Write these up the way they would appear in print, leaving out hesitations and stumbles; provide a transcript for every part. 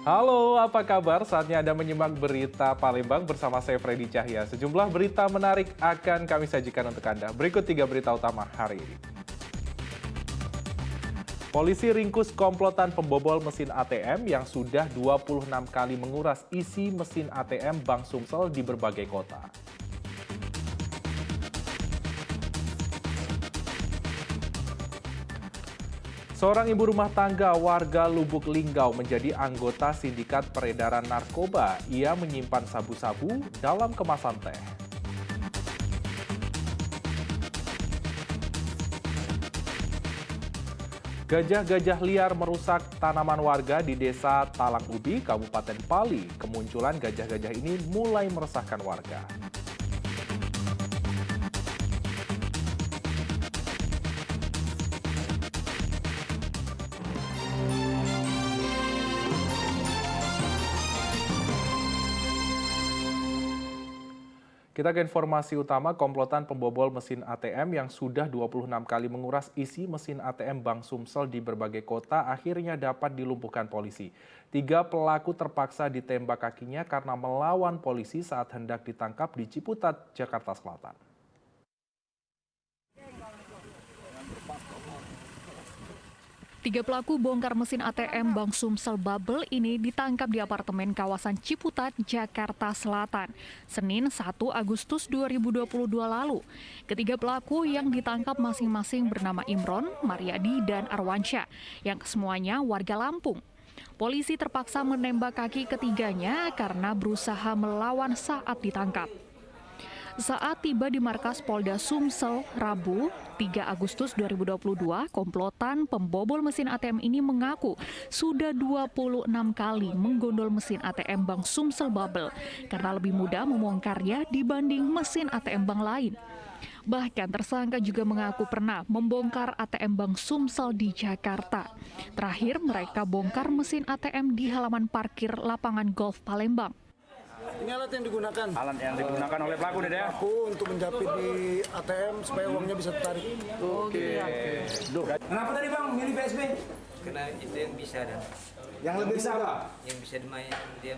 Halo, apa kabar? Saatnya Anda menyimak berita Palembang bersama saya Freddy Cahya. Sejumlah berita menarik akan kami sajikan untuk Anda. Berikut 3 berita utama hari ini. Polisi ringkus komplotan pembobol mesin ATM yang sudah 26 kali menguras isi mesin ATM Bank Sumsel di berbagai kota. Seorang ibu rumah tangga warga Lubuk Linggau menjadi anggota sindikat peredaran narkoba. Ia menyimpan sabu-sabu dalam kemasan teh. Gajah-gajah liar merusak tanaman warga di Desa Talang Ubi, Kabupaten Pali. Kemunculan gajah-gajah ini mulai meresahkan warga. Kita ke informasi utama, komplotan pembobol mesin ATM yang sudah 26 kali menguras isi mesin ATM Bank Sumsel di berbagai kota akhirnya dapat dilumpuhkan polisi. 3 pelaku terpaksa ditembak kakinya karena melawan polisi saat hendak ditangkap di Ciputat, Jakarta Selatan. Tiga pelaku bongkar mesin ATM Bank Sumsel Bubble ini ditangkap di apartemen kawasan Ciputat, Jakarta Selatan, Senin 1 Agustus 2022 lalu. Ketiga pelaku yang ditangkap masing-masing bernama Imron, Mariadi, dan Arwansyah, yang kesemuanya warga Lampung. Polisi terpaksa menembak kaki ketiganya karena berusaha melawan saat ditangkap. Saat tiba di markas Polda Sumsel, Rabu, 3 Agustus 2022, komplotan pembobol mesin ATM ini mengaku sudah 26 kali menggondol mesin ATM Bank Sumsel Bubble karena lebih mudah membongkarnya dibanding mesin ATM bank lain. Bahkan tersangka juga mengaku pernah membongkar ATM Bank Sumsel di Jakarta. Terakhir mereka bongkar mesin ATM di halaman parkir lapangan golf Palembang. Ini alat yang digunakan. Alat yang digunakan oleh pelaku, Dede? Pelaku untuk menjapit di ATM supaya uangnya bisa ditarik. Oke. Kenapa tadi Bang milih PSB? Karena itu yang bisa dan Yang lebih bisa apa? yang bisa dimain dia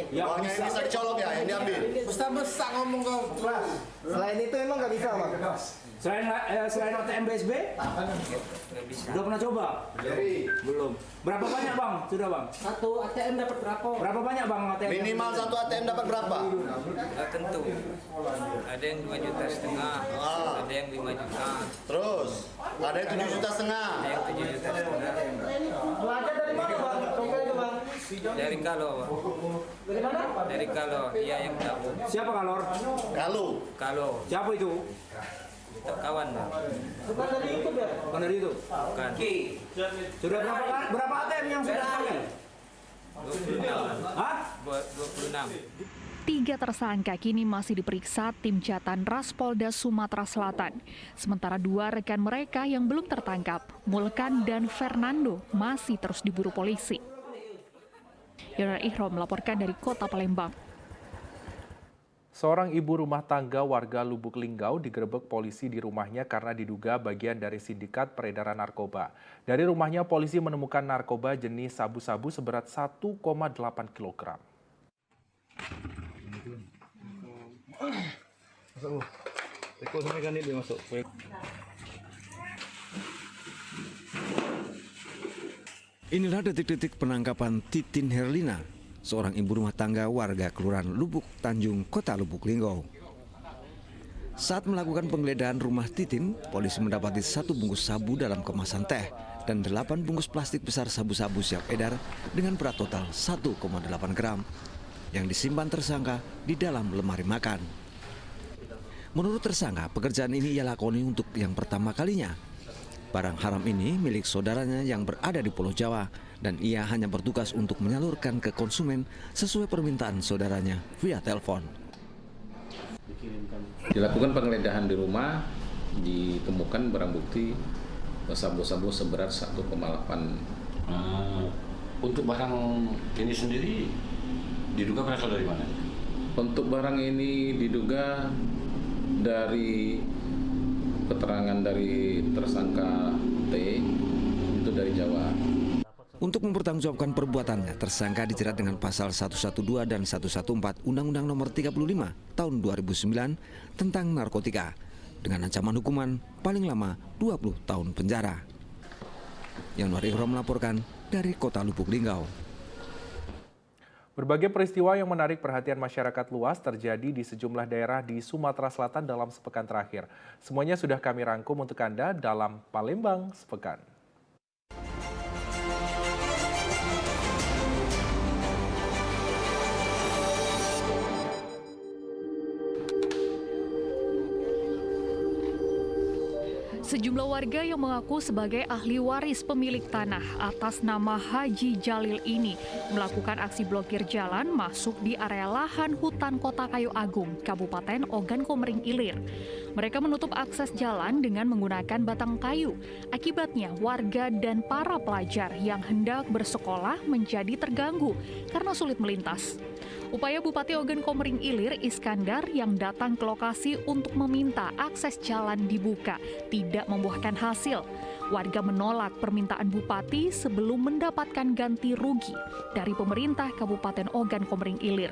Yang Uangnya yang bisa dicolong ya, yang diambil. Besar-besar ngomong kau. Selain itu emang nggak bisa, Bang? Selain ATM PSB? nggak bisa. Udah pernah coba? Belum. Berapa banyak Bang? Sudah Bang? Satu ATM dapat berapa? Berapa banyak Bang ATM? Minimal satu ATM dapat berapa? Nggak tentu. Ada yang 2,5 juta, ada yang 5 juta, Terus, ada yang 7,5 juta. ada yang 7,5 juta. Belajar dari mana, Bang? Tongkat itu, Bang. Dari kalau, Dari mana? dari kalau dia yang tahu. Siapa Kalor? Kalau Siapa itu? kawan Bang. Bukan dari YouTube ya? Bukan dari itu. Bukan. Sudah berapa ATM yang sudah pakai? 26. Hah? 26. 3 tersangka kini masih diperiksa tim Jatan Ras Polda Sumatera Selatan. Sementara 2 rekan mereka yang belum tertangkap, Mulkan dan Fernando, masih terus diburu polisi. Yona Ihrom melaporkan dari Kota Palembang. Seorang ibu rumah tangga warga Lubuk Linggau digerebek polisi di rumahnya karena diduga bagian dari sindikat peredaran narkoba. Dari rumahnya polisi menemukan narkoba jenis sabu-sabu seberat 1,8 kg. Inilah detik-detik penangkapan Titin Herlina, seorang ibu rumah tangga warga Kelurahan Lubuk Tanjung, Kota Lubuk Linggau. Saat melakukan penggeledahan rumah Titin, polisi mendapati 1 bungkus sabu dalam kemasan teh dan 8 bungkus plastik besar sabu-sabu siap edar dengan berat total 1,8 gram yang disimpan tersangka di dalam lemari makan. Menurut tersangka, pekerjaan ini ia lakoni untuk yang pertama kalinya. Barang haram ini milik saudaranya yang berada di Pulau Jawa dan ia hanya bertugas untuk menyalurkan ke konsumen sesuai permintaan saudaranya via telepon. Dilakukan penggeledahan di rumah, ditemukan barang bukti sabu-sabu seberat 1,8. Untuk barang ini sendiri diduga berasal dari mana? Untuk barang ini diduga dari keterangan dari tersangka T, itu dari Jawa. Untuk mempertanggungjawabkan perbuatannya, tersangka dijerat dengan pasal 112 dan 114 Undang-Undang Nomor 35 Tahun 2009 tentang narkotika dengan ancaman hukuman paling lama 20 tahun penjara. Yanuar Ikhram melaporkan dari Kota Lubuk Linggau. Berbagai peristiwa yang menarik perhatian masyarakat luas terjadi di sejumlah daerah di Sumatera Selatan dalam sepekan terakhir. Semuanya sudah kami rangkum untuk Anda dalam Palembang Sepekan. Sejumlah warga yang mengaku sebagai ahli waris pemilik tanah atas nama Haji Jalil ini melakukan aksi blokir jalan masuk di area lahan hutan Kota Kayu Agung, Kabupaten Ogan Komering Ilir. Mereka menutup akses jalan dengan menggunakan batang kayu. Akibatnya warga dan para pelajar yang hendak bersekolah menjadi terganggu karena sulit melintas. Upaya Bupati Ogan Komering Ilir Iskandar yang datang ke lokasi untuk meminta akses jalan dibuka tidak membuahkan hasil. Warga menolak permintaan Bupati sebelum mendapatkan ganti rugi dari pemerintah Kabupaten Ogan Komering Ilir.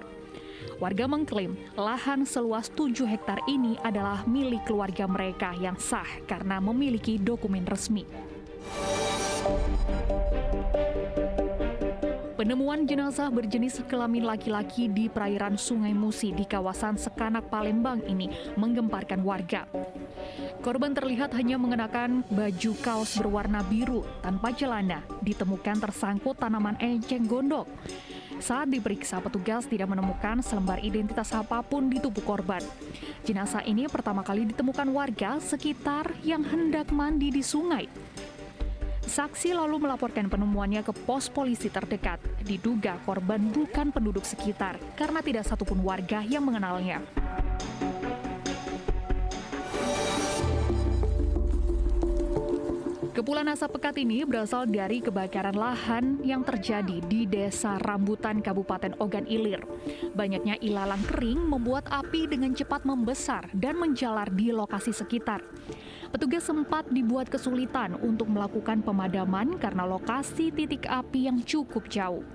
Warga mengklaim lahan seluas 7 hektar ini adalah milik keluarga mereka yang sah karena memiliki dokumen resmi. Penemuan jenazah berjenis kelamin laki-laki di perairan Sungai Musi di kawasan Sekanak, Palembang ini menggemparkan warga. Korban terlihat hanya mengenakan baju kaos berwarna biru tanpa celana, ditemukan tersangkut tanaman enceng gondok. Saat diperiksa, petugas tidak menemukan selembar identitas apapun di tubuh korban. Jenazah ini pertama kali ditemukan warga sekitar yang hendak mandi di sungai. Saksi lalu melaporkan penemuannya ke pos polisi terdekat. Diduga korban bukan penduduk sekitar karena tidak satupun warga yang mengenalnya. Kepulan asap pekat ini berasal dari kebakaran lahan yang terjadi di Desa Rambutan, Kabupaten Ogan Ilir. Banyaknya ilalang kering membuat api dengan cepat membesar dan menjalar di lokasi sekitar. Petugas sempat dibuat kesulitan untuk melakukan pemadaman karena lokasi titik api yang cukup jauh.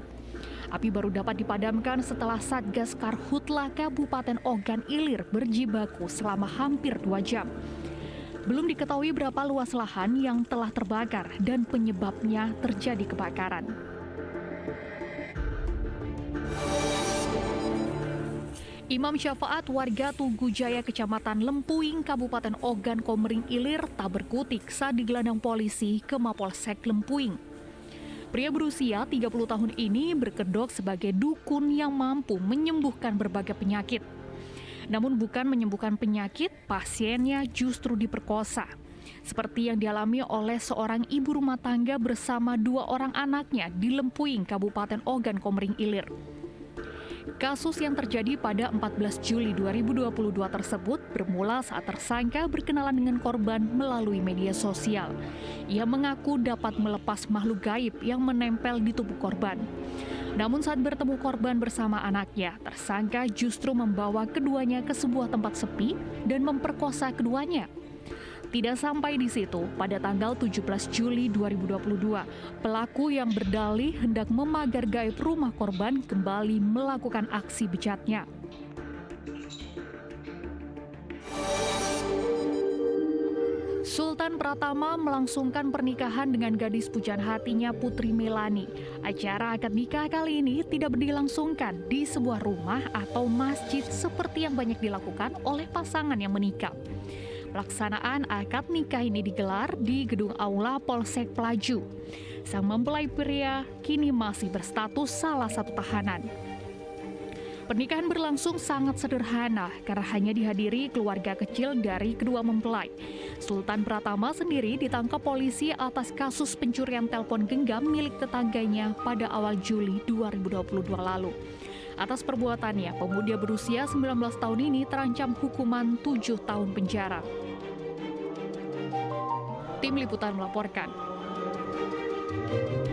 Api baru dapat dipadamkan setelah Satgas Karhutla Kabupaten Ogan Ilir berjibaku selama hampir 2 jam. Belum diketahui berapa luas lahan yang telah terbakar dan penyebabnya terjadi kebakaran. Imam Syafaat warga Tugu Jaya Kecamatan Lempuing Kabupaten Ogan Komering Ilir tak berkutik saat digelandang polisi ke Mapolsek Lempuing. Pria berusia 30 tahun ini berkedok sebagai dukun yang mampu menyembuhkan berbagai penyakit. Namun bukan menyembuhkan penyakit, pasiennya justru diperkosa. Seperti yang dialami oleh seorang ibu rumah tangga bersama 2 orang anaknya di Lempuing, Kabupaten Ogan Komering Ilir. Kasus yang terjadi pada 14 Juli 2022 tersebut bermula saat tersangka berkenalan dengan korban melalui media sosial. Ia mengaku dapat melepas makhluk gaib yang menempel di tubuh korban. Namun saat bertemu korban bersama anaknya, tersangka justru membawa keduanya ke sebuah tempat sepi dan memperkosa keduanya. Tidak sampai di situ, pada tanggal 17 Juli 2022, pelaku yang berdalih hendak memagar gaib rumah korban kembali melakukan aksi bejatnya. Sultan Pratama melangsungkan pernikahan dengan gadis pujaan hatinya Putri Melani. Acara akad nikah kali ini tidak dilangsungkan di sebuah rumah atau masjid seperti yang banyak dilakukan oleh pasangan yang menikah. Pelaksanaan akad nikah ini digelar di gedung aula Polsek Pelaju. Sang mempelai pria kini masih berstatus salah satu tahanan. Pernikahan berlangsung sangat sederhana karena hanya dihadiri keluarga kecil dari kedua mempelai. Sultan Pratama sendiri ditangkap polisi atas kasus pencurian telepon genggam milik tetangganya pada awal Juli 2022 lalu. Atas perbuatannya, pemuda berusia 19 tahun ini terancam hukuman 7 tahun penjara. Tim Liputan melaporkan.